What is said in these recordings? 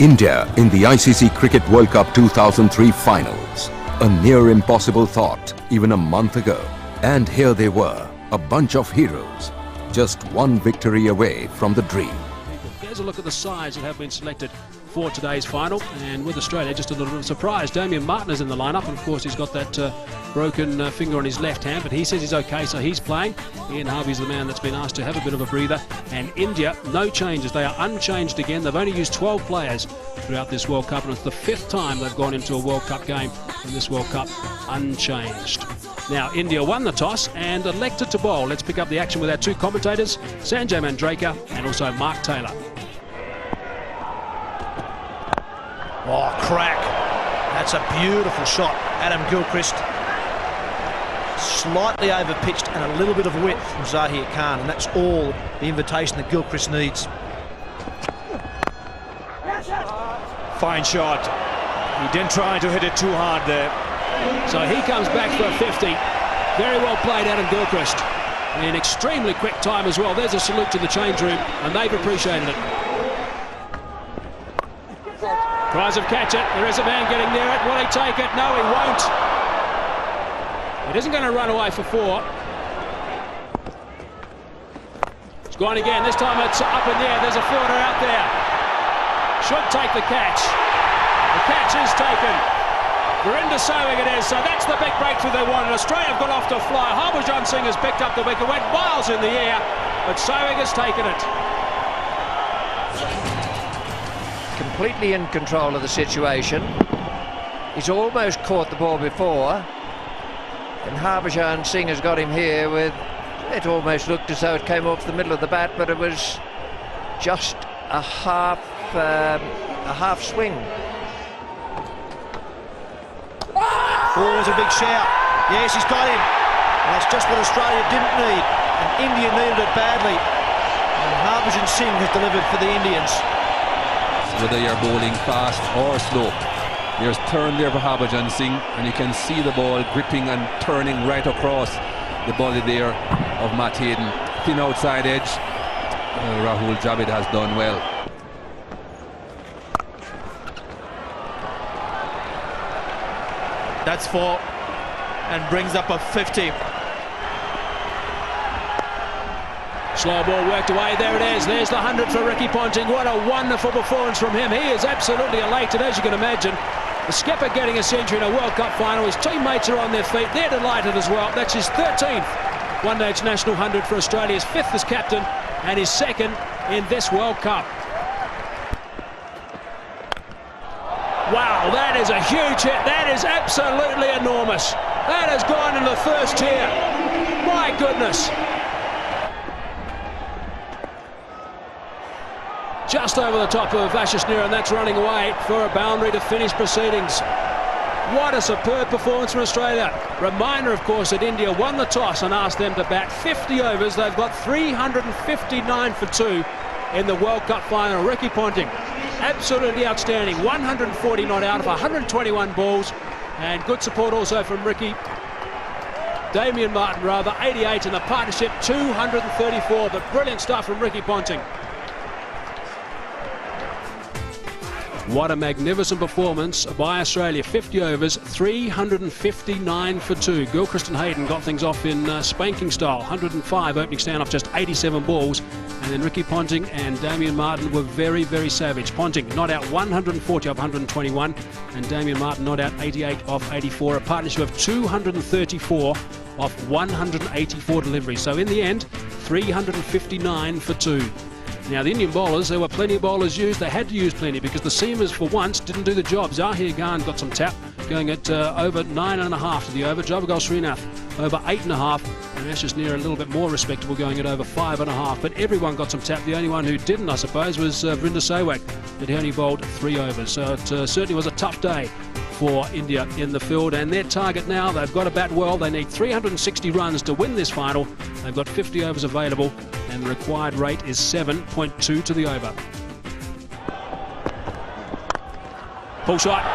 India in the ICC Cricket World Cup 2003 finals. A near impossible thought even a month ago. And here they were, a bunch of heroes, just one victory away from the dream. Here's a look at the sides that have been selected for today's final, and with Australia just a little bit of a surprise. Damien Martyn is in the lineup, and of course he's got that broken finger on his left hand, but he says he's okay, so he's playing. Ian Harvey's the man that's been asked to have a bit of a breather. And India, no changes. They are unchanged again. They've only used 12 players throughout this World Cup, and it's the 5th time they've gone into a World Cup game in this World Cup unchanged. Now, India won the toss and elected to bowl. Let's pick up the action with our two commentators, Sanjay Mandraker and also Mark Taylor. Oh, crack. That's a beautiful shot. Adam Gilchrist. Slightly overpitched and a little bit of width from Zahir Khan, and that's all the invitation that Gilchrist needs. Fine shot. He didn't try to hit it too hard there. So he comes back for a 50. Very well played, Adam Gilchrist. In extremely quick time as well. There's a salute to the change room, and they've appreciated it. Tries of catch it. There is a man getting near it. Will he take it? No, he won't. It isn't going to run away for 4. It's gone again. This time it's up in the air. There's a fielder out there. Should take the catch. The catch is taken. Virender Sehwag it is. So that's the big breakthrough they wanted. Australia have got off to a fly. Harbhajan Singh has picked up the wicket. Went miles in the air, but Sehwag has taken it. Completely in control of the situation. He's almost caught the ball before, and Harbhajan Singh has got him here with, it almost looked as though it came off the middle of the bat, but it was just a half swing. Oh, there's a big shout. Yes, he's got him. And that's just what Australia didn't need, and India needed it badly. And Harbhajan Singh has delivered for the Indians. Whether you're bowling fast or slow, there's turn there for Harbhajan Singh, and you can see the ball gripping and turning right across the body there of Matt Hayden. Thin outside edge. Rahul Dravid has done well. That's 4 and brings up a 50. Slow ball worked away. There it is. There's the 100 for Ricky Ponting. What a wonderful performance from him. He is absolutely elated, as you can imagine. The skipper getting a century in a World Cup final. His teammates are on their feet. They're delighted as well. That's his 13th one-day international 100 for Australia. His 5th as captain and his 2nd in this World Cup. Wow, that is a huge hit. That is absolutely enormous. That has gone in the first tier. My goodness. Just over the top of Ashishneer, and that's running away for a boundary to finish proceedings. What a superb performance from Australia. Reminder, of course, that India won the toss and asked them to bat 50 overs. They've got 359 for 2 in the World Cup final. Ricky Ponting, absolutely outstanding. 140 not out of 121 balls, and good support also from Damien Martyn, 88 in the partnership, 234, but brilliant stuff from Ricky Ponting. What a magnificent performance by Australia. 50 overs, 359 for 2. Gilchrist and Hayden got things off in spanking style. 105 opening stand off just 87 balls. And then Ricky Ponting and Damien Martyn were very, very savage. Ponting not out 140 off 121, and Damien Martyn not out 88 off 84. A partnership of 234 off 184 deliveries. So in the end, 359 for 2. Now, the Indian bowlers, there were plenty of bowlers used. They had to use plenty because the seamers, for once, didn't do the job. Zahir Khan got some tap, going at over 9.5 to the over. Javagal Srinath over 8.5. And Ashishneer a little bit more respectable, going at over 5.5. But everyone got some tap. The only one who didn't, I suppose, was Virender Sehwag, but he only bowled 3 overs. So it certainly was a tough day for India in the field. And their target now, they've got to bat well. They need 360 runs to win this final. They've got 50 overs available, and the required rate is 7.2 to the over. Pull shot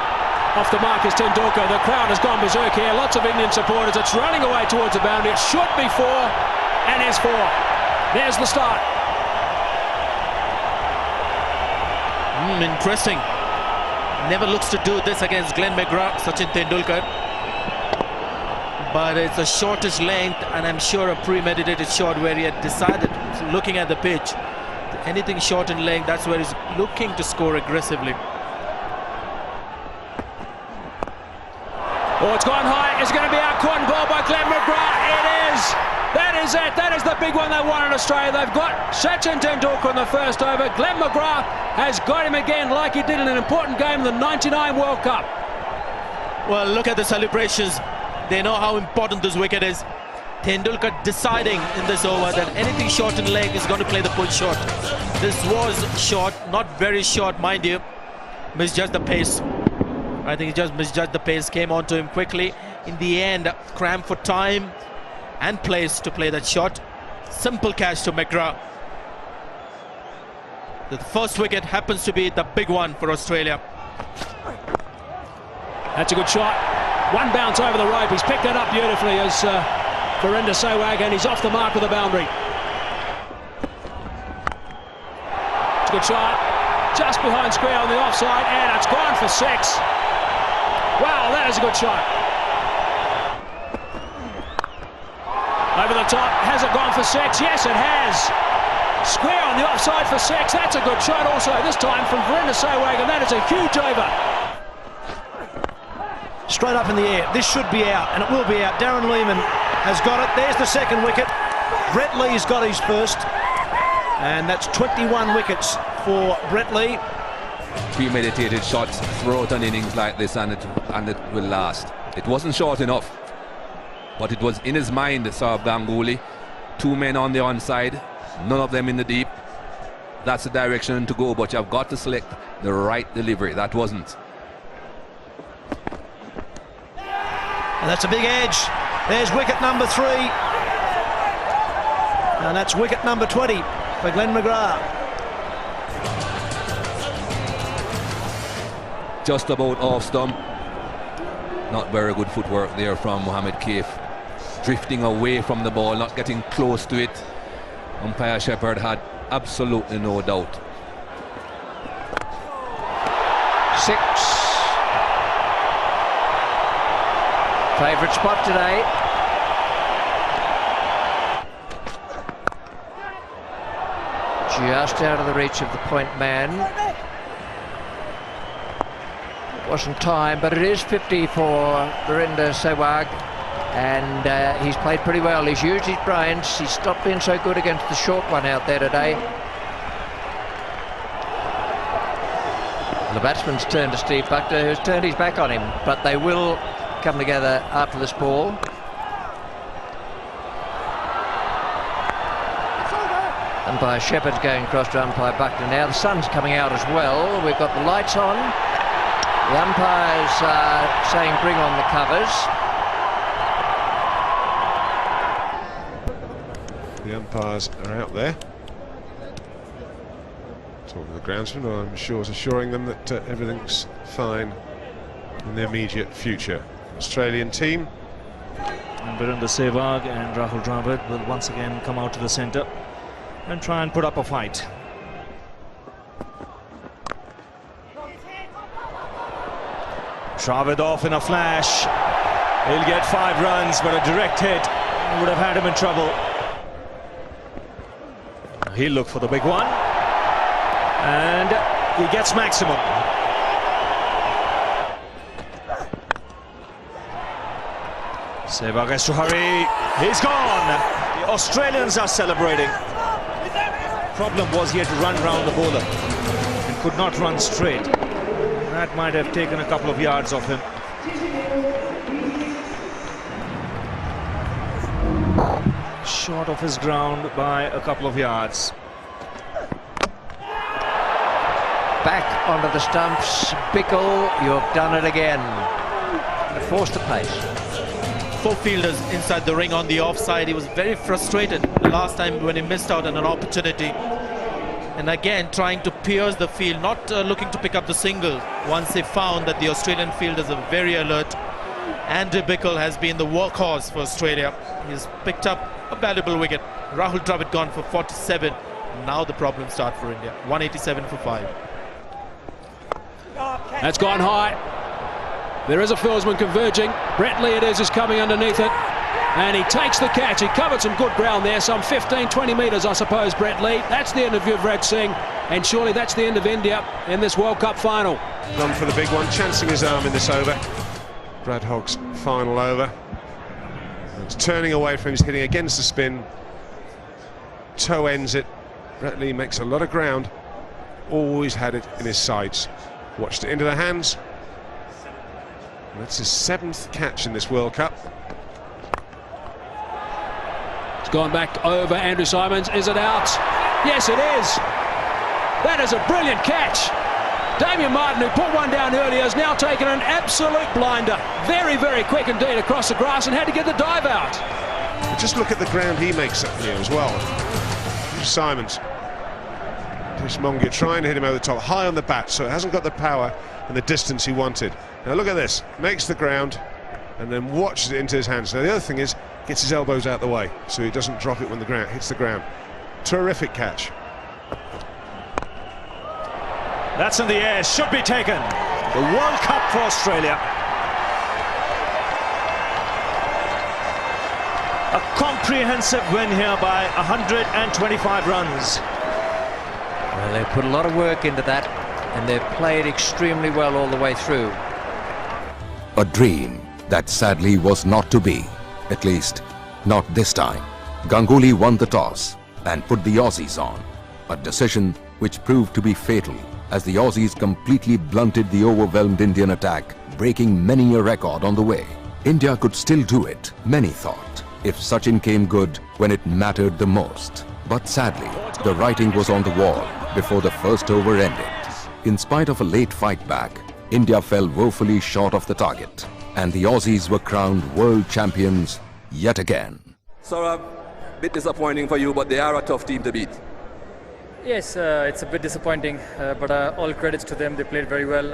off the mark is Tendulkar. The crowd has gone berserk here. Lots of Indian supporters. It's running away towards the boundary. It should be 4, and is 4. There's the start. Interesting. Never looks to do this against Glenn McGrath, Sachin Tendulkar. But it's a shortish length, and I'm sure a premeditated shot where he had decided, looking at the pitch, anything short in length, that's where he's looking to score aggressively. Oh, it's gone high. It's going to be out caught and ball by Glenn McGrath. It is. That is it. That is the big one they won in Australia. They've got Sachin Tendulkar in the first over. Glenn McGrath has got him again like he did in an important game in the '99 World Cup. Well, look at the celebrations. They know how important this wicket is. Tendulkar deciding in this over that anything short in leg is going to play the pull shot. This was short, not very short, mind you. Misjudged the pace. I think he just misjudged the pace, came onto him quickly. In the end, cramped for time and place to play that shot. Simple catch to McGrath. The first wicket happens to be the big one for Australia. That's a good shot. One bounce over the rope. He's picked that up beautifully as Virender Sehwag, and he's off the mark with the boundary. It's a good shot. Just behind square on the offside, and it's gone for 6. Wow, that is a good shot. Over the top, has it gone for 6? Yes, it has. Square on the offside for 6. That's a good shot also, this time from Virender Sehwag, and that is a huge over. Straight up in the air. This should be out, and it will be out. Darren Lehmann has got it. There's the second wicket. Brett Lee's got his first, and that's 21 wickets for Brett Lee. Premeditated shots throughout an innings like this, and it will last. It wasn't short enough, but it was in his mind, Sourav Ganguly. 2 men on the onside, none of them in the deep. That's the direction to go, but you've got to select the right delivery. That wasn't. And that's a big edge. There's wicket number 3. And that's wicket number 20 for Glenn McGrath. Just about off stump. Not very good footwork there from Mohamed Kaif. Drifting away from the ball, not getting close to it. Umpire Shepherd had absolutely no doubt. 6. Favourite spot today. Just out of the reach of the point man. It wasn't time, but it is 50 for Virender Sehwag, and he's played pretty well. He's used his brains. He's stopped being so good against the short one out there today. The batsman's turned to Steve Buckner, who's turned his back on him, but they will come together after this ball. Umpire Shepherd's going across to umpire Buckner now. The sun's coming out as well. We've got the lights on. The umpire's saying bring on the covers. The umpires are out there talking to the groundsman, I'm sure is assuring them that everything's fine in the immediate future. Australian team. And Virender Sehwag and Rahul Dravid will once again come out to the centre and try and put up a fight. Dravid off in a flash. He'll get 5 runs, but a direct hit would have had him in trouble. He'll look for the big one, and he gets maximum. Sehwag has to hurry. He's gone. The Australians are celebrating. Problem was he had to run round the bowler and could not run straight. That might have taken a couple of yards off him. Short of his ground by a couple of yards. Back onto the stumps. Bickle, you've done it again. It forced the pace. 4 fielders inside the ring on the offside. He was very frustrated the last time when he missed out on an opportunity. And again, trying to pierce the field, not looking to pick up the single. Once they found that the Australian fielders are very alert. Andrew Bickle has been the workhorse for Australia. He's picked up a valuable wicket. Rahul Dravid gone for 47. Now the problems start for India. 187 for 5. That's gone high. There is a fieldsman converging. Brett Lee it is coming underneath it. And he takes the catch. He covered some good ground there, some 15, 20 metres, I suppose, Brett Lee. That's the end of Yuvraj Singh, and surely that's the end of India in this World Cup final. Gone for the big one, chancing his arm in this over. Brad Hogg's final over. It's turning away from him, he's hitting against the spin. Toe ends it. Brett Lee makes a lot of ground. Always had it in his sights. Watched it into the hands. And that's his 7th catch in this World Cup. It's gone back over Andrew Symonds. Is it out? Yes, it is. That is a brilliant catch. Damien Martin, who put one down earlier, has now taken an absolute blinder. Very, very quick indeed across the grass and had to get the dive out. But just look at the ground he makes up here as well. Symonds. Chris Mongia trying to hit him over the top, high on the bat, so it hasn't got the power and the distance he wanted. Now look at this. Makes the ground and then watches it into his hands. Now the other thing is, gets his elbows out the way so he doesn't drop it when the ground hits the ground. Terrific catch. That's in the air, should be taken. The World Cup for Australia. A comprehensive win here by 125 runs. Well, they've put a lot of work into that, and they've played extremely well all the way through. A dream that sadly was not to be. At least, not this time. Ganguly won the toss and put the Aussies on. A decision which proved to be fatal as the Aussies completely blunted the overwhelmed Indian attack, breaking many a record on the way. India could still do it, many thought, if Sachin came good when it mattered the most. But sadly, the writing was on the wall before the first over ended. In spite of a late fight back, India fell woefully short of the target, and the Aussies were crowned world champions yet again. Saurabh, bit disappointing for you, but they are a tough team to beat. Yes, it's a bit disappointing, but all credits to them. They played very well.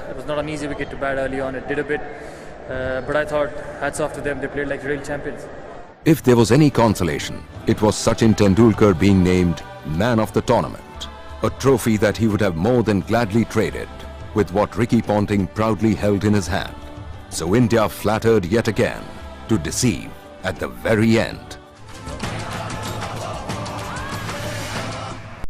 It was not an easy wicket to bat early on. It did a bit, but I thought hats off to them. They played like real champions. If there was any consolation, it was Sachin Tendulkar being named man of the tournament, a trophy that he would have more than gladly traded with what Ricky Ponting proudly held in his hand. So India flattered yet again to deceive at the very end.